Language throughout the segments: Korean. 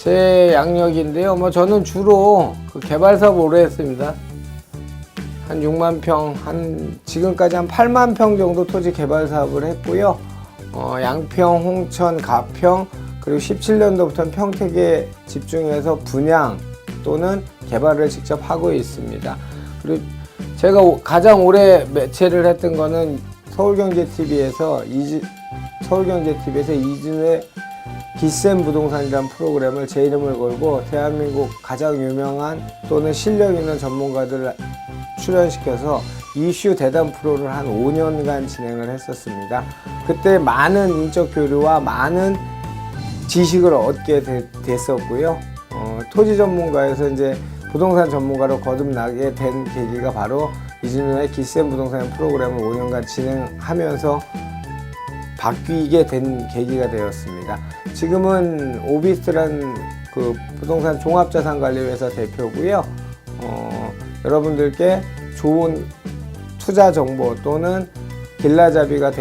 제 양력인데요. 뭐 저는 주로 그 개발 사업 오래 했습니다. 한 6만 평, 지금까지 한 8만 평 정도 토지 개발 사업을 했고요. 양평, 홍천, 가평, 그리고 17년도부터는 평택에 집중해서 분양 또는 개발을 직접 하고 있습니다. 그리고 제가 가장 오래 매체를 했던 거는 서울경제TV에서 이진우의 기센 부동산이라는 프로그램을 제 이름을 걸고 대한민국 가장 유명한 또는 실력 있는 전문가들을 출연시켜서 이슈 대담 프로를 한 5년간 진행을 했었습니다. 그때 많은 인적 교류와 많은 지식을 얻게 됐었고요. 토지 전문가에서 이제 부동산 전문가로 거듭나게 된 계기가 바로 이진우의 기센 부동산 프로그램을 5년간 진행하면서 바뀌게 된 계기가 되었습니다. 지금은 오비스트란 그 부동산 종합자산관리회사 대표고요. 여러분들께 좋은 투자 정보 또는 길라잡이가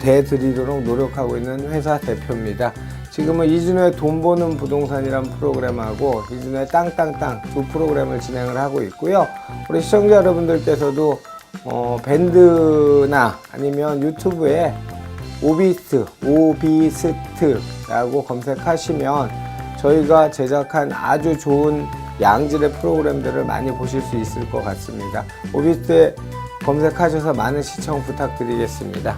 되드리도록 노력하고 있는 회사 대표입니다. 지금은 이진우의 돈 버는 부동산이라는 프로그램하고 이진우의 땅땅땅 두 프로그램을 진행을 하고 있고요. 우리 시청자 여러분들께서도 밴드나 아니면 유튜브에 오비스트라고 검색하시면 저희가 제작한 아주 좋은 양질의 프로그램들을 많이 보실 수 있을 것 같습니다. 오비스트에 검색하셔서 많은 시청 부탁드리겠습니다.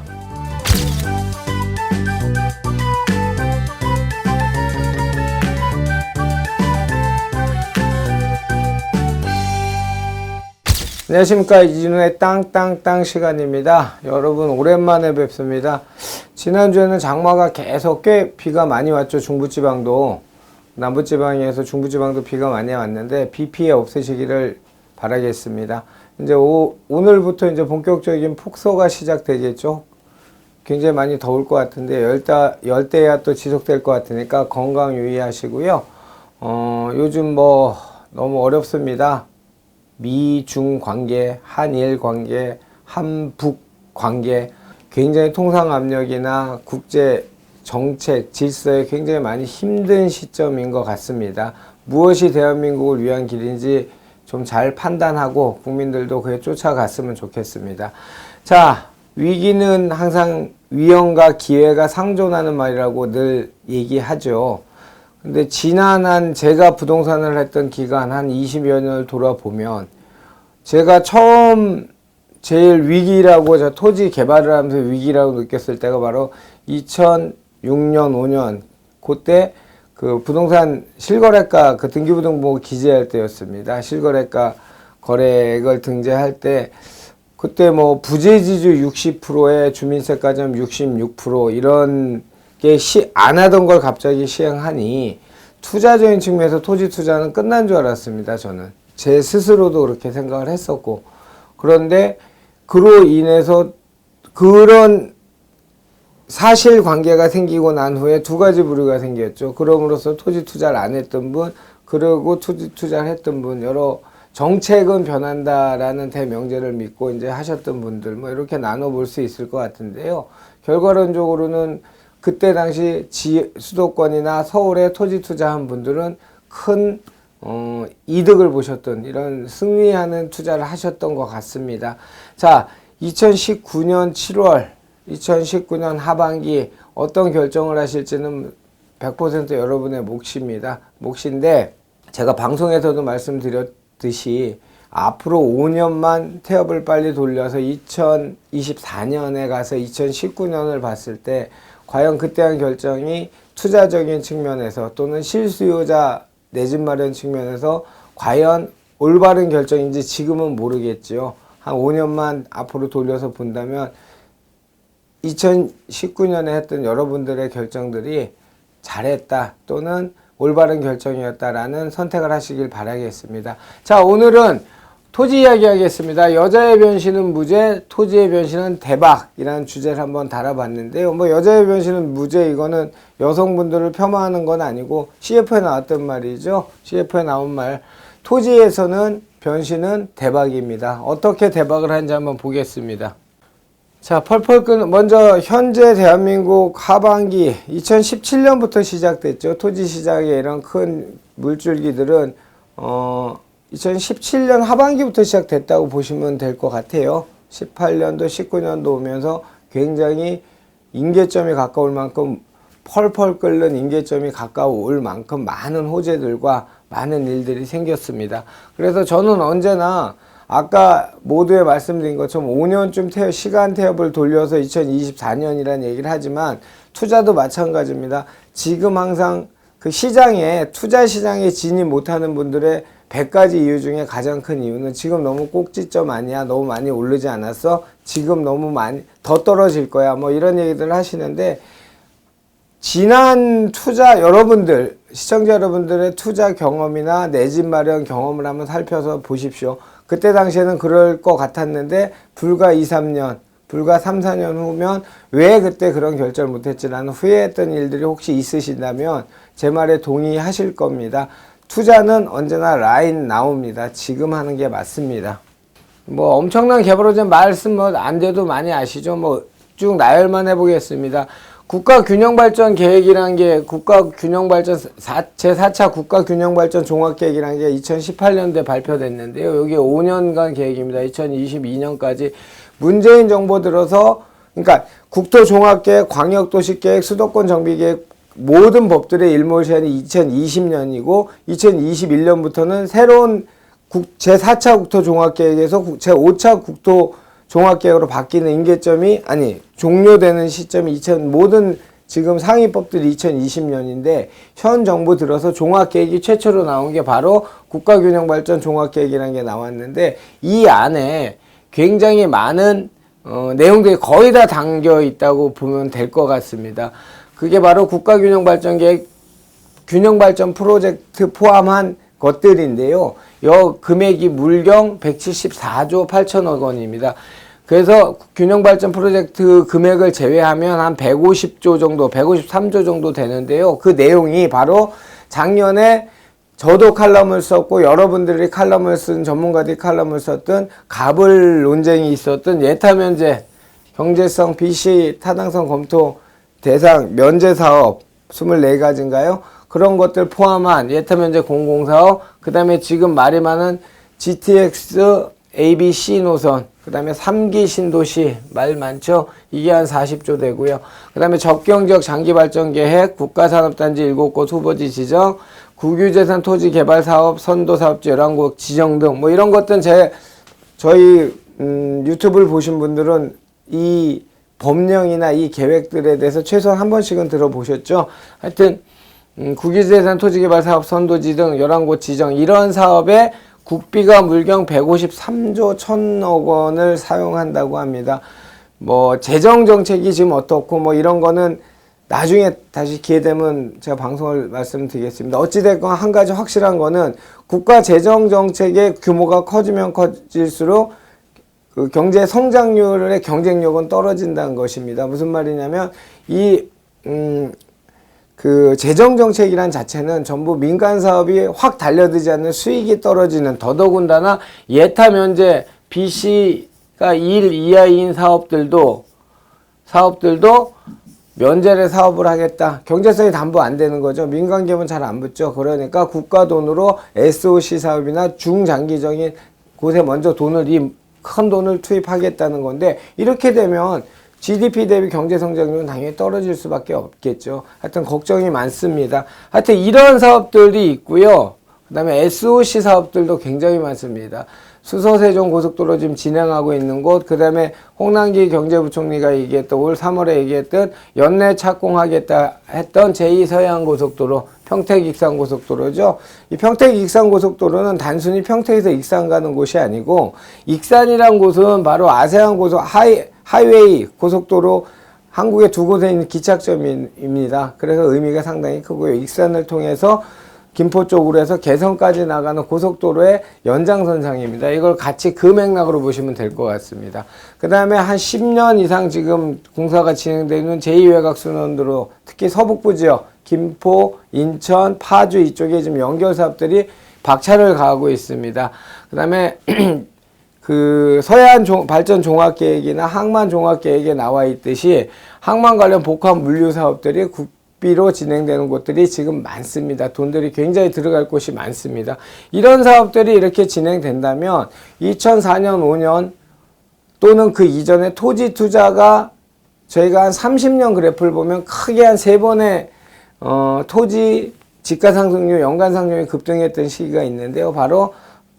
안녕하십니까. 이진우의 땅땅땅 시간입니다. 여러분 오랜만에 뵙습니다. 지난주에는 장마가 계속 꽤 비가 많이 왔죠. 중부지방도 남부지방에서 중부지방도 비가 많이 왔는데 비 피해 없으시기를 바라겠습니다. 이제 오늘부터 이제 본격적인 폭서가 시작되겠죠. 굉장히 많이 더울 것 같은데 열대야 또 지속될 것 같으니까 건강 유의하시고요. 요즘 뭐 너무 어렵습니다. 미중 관계, 한일 관계, 한북 관계, 굉장히 통상 압력이나 국제 정책, 질서에 굉장히 많이 힘든 시점인 것 같습니다. 무엇이 대한민국을 위한 길인지 좀 잘 판단하고 국민들도 그에 쫓아갔으면 좋겠습니다. 자, 위기는 항상 위험과 기회가 상존하는 말이라고 늘 얘기하죠. 근데 지난 제가 부동산을 했던 기간 한 20여 년을 돌아보면 제가 처음 제일 위기라고 저 토지 개발을 하면서 위기라고 느꼈을 때가 바로 2006년, 5년 그때 그 부동산 실거래가 그 등기부등본 기재할 때였습니다. 실거래가 거래액을 등재할 때 그때 뭐 부재지주 60%에 주민세가점 66% 이런 게 안 하던 걸 갑자기 시행하니 투자적인 측면에서 토지 투자는 끝난 줄 알았습니다. 저는 제 스스로도 그렇게 생각을 했었고, 그런데 그로 인해서 그런 사실관계가 생기고 난 후에 두 가지 부류가 생겼죠. 그럼으로써 토지 투자를 안 했던 분, 그리고 토지 투자를 했던 분, 여러 정책은 변한다라는 대명제를 믿고 이제 하셨던 분들, 뭐 이렇게 나눠볼 수 있을 것 같은데요. 결과론적으로는 그때 당시 수도권이나 서울에 토지 투자한 분들은 큰 이득을 보셨던, 이런 승리하는 투자를 하셨던 것 같습니다. 자, 2019년 7월, 2019년 하반기 어떤 결정을 하실지는 100% 여러분의 몫입니다. 몫인데 제가 방송에서도 말씀드렸듯이 앞으로 5년만 태엽을 빨리 돌려서 2024년에 가서 2019년을 봤을 때 과연 그때 한 결정이 투자적인 측면에서 또는 실수요자 내 집 마련 측면에서 과연 올바른 결정인지 지금은 모르겠죠. 한 5년만 앞으로 돌려서 본다면 2019년에 했던 여러분들의 결정들이 잘했다 또는 올바른 결정이었다라는 선택을 하시길 바라겠습니다. 자, 오늘은 토지 이야기 하겠습니다. 여자의 변신은 무죄, 토지의 변신은 대박이라는 주제를 한번 달아봤는데요. 뭐 여자의 변신은 무죄, 이거는 여성분들을 폄하하는 건 아니고 CF에 나왔던 말이죠. CF에 나온 말, 토지에서는 변신은 대박입니다. 어떻게 대박을 하는지 한번 보겠습니다. 자, 펄펄 끓는, 먼저 현재 대한민국 하반기 2017년부터 시작됐죠. 토지 시장에 이런 큰 물줄기들은 2017년 하반기부터 시작됐다고 보시면 될 것 같아요. 18년도, 19년도 오면서 굉장히 임계점이 가까울 만큼 펄펄 끓는 임계점이 가까울 만큼 많은 호재들과 많은 일들이 생겼습니다. 그래서 저는 언제나 아까 모두에 말씀드린 것처럼 5년쯤 시간 태엽을 돌려서 2024년이라는 얘기를 하지만 투자도 마찬가지입니다. 지금 항상 그 시장에, 투자 시장에 진입 못하는 분들의 100가지 이유 중에 가장 큰 이유는 지금 너무 꼭지점 아니야? 너무 많이 오르지 않았어? 지금 너무 많이 더 떨어질 거야? 뭐 이런 얘기들을 하시는데, 지난 투자 여러분들, 시청자 여러분들의 투자 경험이나 내 집 마련 경험을 한번 살펴서 보십시오. 그때 당시에는 그럴 것 같았는데 불과 2, 3년, 불과 3, 4년 후면 왜 그때 그런 결정을 못했지라는 후회했던 일들이 혹시 있으신다면 제 말에 동의하실 겁니다. 투자는 언제나 라인 나옵니다. 지금 하는 게 맞습니다. 뭐 엄청난 개발호재 말씀 뭐 안 돼도 많이 아시죠. 뭐 쭉 나열만 해보겠습니다. 국가균형발전 계획이란 게 국가균형발전 제4차 국가균형발전 종합계획이란 게 2018년도에 발표됐는데요. 여기 5년간 계획입니다. 2022년까지 문재인 정부 들어서 그러니까 국토종합계획, 광역도시계획, 수도권정비계획 모든 법들의 일몰시한이 2020년이고 2021년부터는 새로운 제4차 국토종합계획에서 제5차 국토종합계획으로 바뀌는 임계점이 종료되는 시점이 모든 지금 상위법들이 2020년인데 현 정부 들어서 종합계획이 최초로 나온 게 바로 국가균형발전 종합계획이라는 게 나왔는데 이 안에 굉장히 많은 내용들이 거의 다 담겨 있다고 보면 될 것 같습니다. 그게 바로 국가균형발전계획, 균형발전 프로젝트 포함한 것들인데요. 금액이 물경 174조 8천억 원입니다. 그래서 균형발전 프로젝트 금액을 제외하면 한 150조 정도, 153조 정도 되는데요. 그 내용이 바로 작년에 저도 칼럼을 썼고 여러분들이 칼럼을 쓴 전문가들이 칼럼을 썼던 가불 논쟁이 있었던 예타면제, 경제성, BC, 타당성 검토 대상 면제사업 24가지인가요? 그런 것들 포함한 예타면제 공공사업, 그 다음에 지금 말이 많은 GTX, ABC 노선, 그 다음에 3기 신도시 말 많죠? 이게 한 40조 되고요. 그 다음에 적경지역 장기발전계획, 국가산업단지 7곳 후보지 지정, 국유재산 토지 개발 사업, 선도사업지 11곳 지정 등 뭐 이런 것들은 저희 유튜브를 보신 분들은 이 법령이나 이 계획들에 대해서 최소한 한 번씩은 들어보셨죠? 하여튼 국유재산 토지개발 사업 선도지 등 11곳 지정 이런 사업에 국비가 물경 153조 1000억 원을 사용한다고 합니다. 뭐 재정정책이 지금 어떻고 뭐 이런 거는 나중에 다시 기회 되면 제가 방송을 말씀드리겠습니다. 어찌됐건 한 가지 확실한 거는 국가 재정정책의 규모가 커지면 커질수록 그 경제 성장률의 경쟁력은 떨어진다는 것입니다. 무슨 말이냐면 그 재정정책이란 자체는 전부 민간 사업이 확 달려들지 않는 수익이 떨어지는 더더군다나 예타면제 BC가 1 이하인 사업들도 면제를 사업을 하겠다. 경제성이 담보 안 되는 거죠. 민간 기업은 잘 안 붙죠. 그러니까 국가 돈으로 SOC 사업이나 중장기적인 곳에 먼저 큰 돈을 투입하겠다는 건데 이렇게 되면 GDP 대비 경제 성장률은 당연히 떨어질 수밖에 없겠죠. 하여튼 걱정이 많습니다. 하여튼 이런 사업들이 있고요. 그 다음에 SOC 사업들도 굉장히 많습니다. 수서세종 고속도로 지금 진행하고 있는 곳, 그 다음에 홍남기 경제부총리가 얘기했던 올 3월에 얘기했던 연내 착공하겠다 했던 제2서해안고속도로, 평택-익산고속도로죠. 이 평택-익산고속도로는 단순히 평택에서 익산 가는 곳이 아니고 익산이란 곳은 바로 아세안 하이웨이 고속도로 한국에 두 곳에 있는 기착점입니다. 그래서 의미가 상당히 크고요. 익산을 통해서 김포 쪽으로 해서 개성까지 나가는 고속도로의 연장선상입니다. 이걸 같이 그 맥락으로 보시면 될 것 같습니다. 그 다음에 한 10년 이상 지금 공사가 진행되는 제2외곽순환도로 특히 서북부 지역, 김포, 인천, 파주 이쪽에 지금 연결 사업들이 박차를 가하고 있습니다. 그 다음에 그 서해안 발전 종합계획이나 항만 종합계획에 나와 있듯이 항만 관련 복합 물류 사업들이 국비로 진행되는 곳들이 지금 많습니다. 돈들이 굉장히 들어갈 곳이 많습니다. 이런 사업들이 이렇게 진행된다면 2004년, 5년 또는 그 이전에 토지 투자가 저희가 한 30년 그래프를 보면 크게 한 3번의 토지 지가 상승률, 연간 상승률이 급등했던 시기가 있는데요. 바로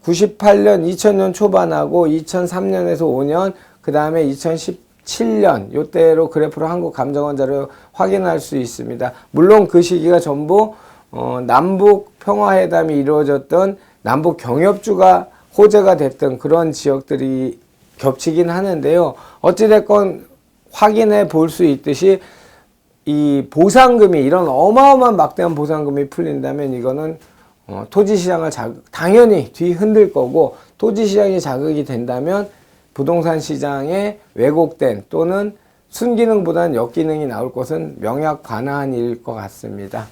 98년, 2000년 초반하고 2003년에서 5년, 그 다음에 2017년 요때로 그래프로 한국감정원자를 확인할 수 있습니다. 물론 그 시기가 전부 남북 평화회담이 이루어졌던 남북 경협주가 호재가 됐던 그런 지역들이 겹치긴 하는데요. 어찌됐건 확인해 볼 수 있듯이 이 보상금이 이런 어마어마한 막대한 보상금이 풀린다면 이거는 토지시장을 당연히 뒤흔들 거고, 토지시장이 자극이 된다면 부동산 시장에 왜곡된 또는 순기능보다는 역기능이 나올 것은 명약관화한 일일 것 같습니다.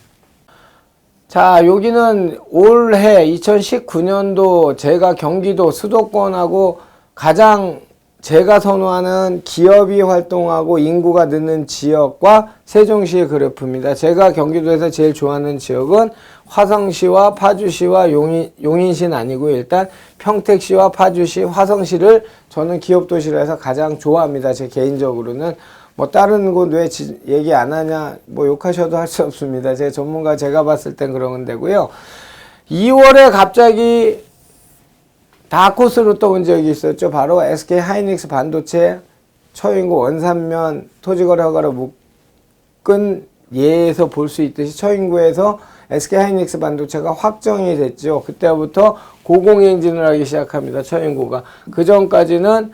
자, 여기는 올해 2019년도 제가 경기도 수도권하고 가장 제가 선호하는 기업이 활동하고 인구가 느는 지역과 세종시의 그래프입니다. 제가 경기도에서 제일 좋아하는 지역은 화성시와 파주시와 용인시는 아니고 일단 평택시와 파주시, 화성시를 저는 기업도시로 해서 가장 좋아합니다. 제 개인적으로는. 뭐 다른 곳 왜 얘기 안 하냐 뭐 욕하셔도 할 수 없습니다. 제 전문가 제가 봤을 땐 그런 데고요. 2월에 갑자기 다코스로 떠온 지역이 있었죠. 바로 SK 하이닉스 반도체 처인구 원산면 토지거래 허가를 묶은 예에서 볼 수 있듯이 처인구에서 SK 하이닉스 반도체가 확정이 됐죠. 그때부터 고공행진을 하기 시작합니다. 처인구가. 그 전까지는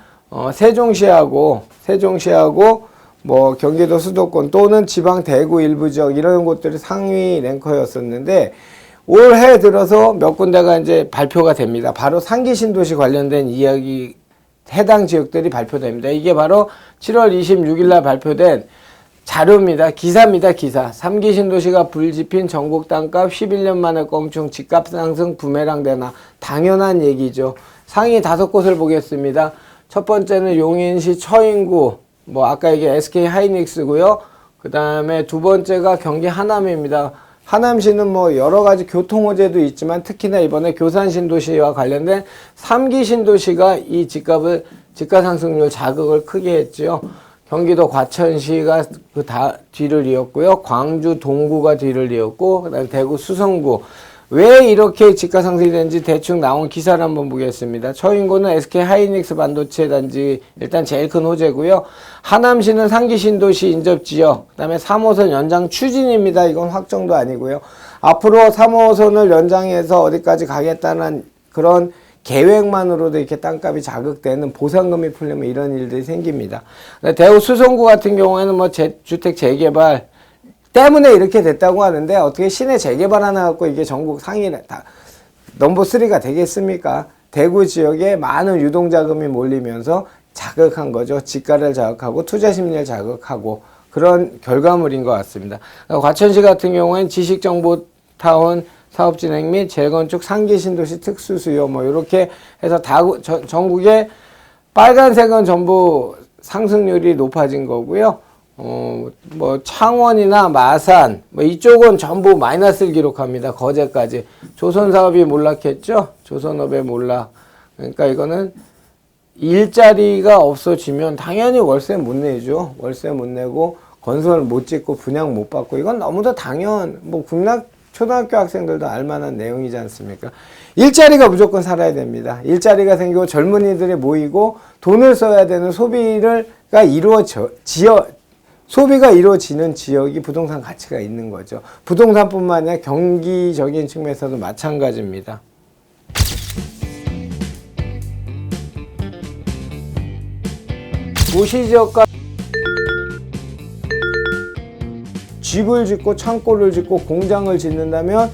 세종시하고 뭐 경기도 수도권 또는 지방 대구 일부 지역 이런 곳들이 상위 랭커였었는데 올해 들어서 몇 군데가 이제 발표가 됩니다. 바로 3기 신도시 관련된 이야기 해당 지역들이 발표됩니다. 이게 바로 7월 26일 날 발표된 자료입니다. 기사입니다. 기사. 3기 신도시가 불집힌 전국 땅값 11년 만에 껑충 집값 상승 부메랑 되나. 당연한 얘기죠. 상위 5곳을 보겠습니다. 첫 번째는 용인시 처인구, 뭐 아까 얘기한 SK 하이닉스고요. 그 다음에 두 번째가 경기 하남입니다. 하남시는 뭐 여러 가지 교통 호재도 있지만 특히나 이번에 교산 신도시와 관련된 3기 신도시가 이 집가 상승률 자극을 크게 했죠. 경기도 과천시가 그 뒤를 이었고요. 광주 동구가 뒤를 이었고, 그다음에 대구 수성구. 왜 이렇게 집가 상승이 되는지 대충 나온 기사를 한번 보겠습니다. 처인구는 SK 하이닉스 반도체 단지 일단 제일 큰 호재고요. 하남시는 3기 신도시 인접지역, 그 다음에 3호선 연장 추진입니다. 이건 확정도 아니고요. 앞으로 3호선을 연장해서 어디까지 가겠다는 그런 계획만으로도 이렇게 땅값이 자극되는 보상금이 풀리면 이런 일들이 생깁니다. 대구 수성구 같은 경우에는 뭐 주택 재개발 때문에 이렇게 됐다고 하는데 어떻게 시내 재개발 하나 갖고 이게 전국 상위 넘버 3가 되겠습니까? 대구 지역에 많은 유동자금이 몰리면서 자극한 거죠. 집가를 자극하고 투자 심리를 자극하고 그런 결과물인 것 같습니다. 과천시 같은 경우에는 지식정보타운 사업 진행 및 재건축 3기 신도시 특수수요 뭐 이렇게 해서 전국에 빨간색은 전부 상승률이 높아진 거고요. 뭐 창원이나 마산 뭐 이쪽은 전부 마이너스를 기록합니다. 거제까지. 조선사업이 몰락했죠. 조선업의 몰락. 그러니까 이거는 일자리가 없어지면 당연히 월세 못 내죠. 월세 못 내고 건설 못 짓고 분양 못 받고 이건 너무도 뭐 초등학교 학생들도 알만한 내용이지 않습니까? 일자리가 무조건 살아야 됩니다. 일자리가 생기고 젊은이들이 모이고 돈을 써야 되는 소비가 이루어지는 지역이 부동산 가치가 있는 거죠. 부동산뿐만 아니라 경기적인 측면에서도 마찬가지입니다. 도시지역과 집을 짓고 창고를 짓고 공장을 짓는다면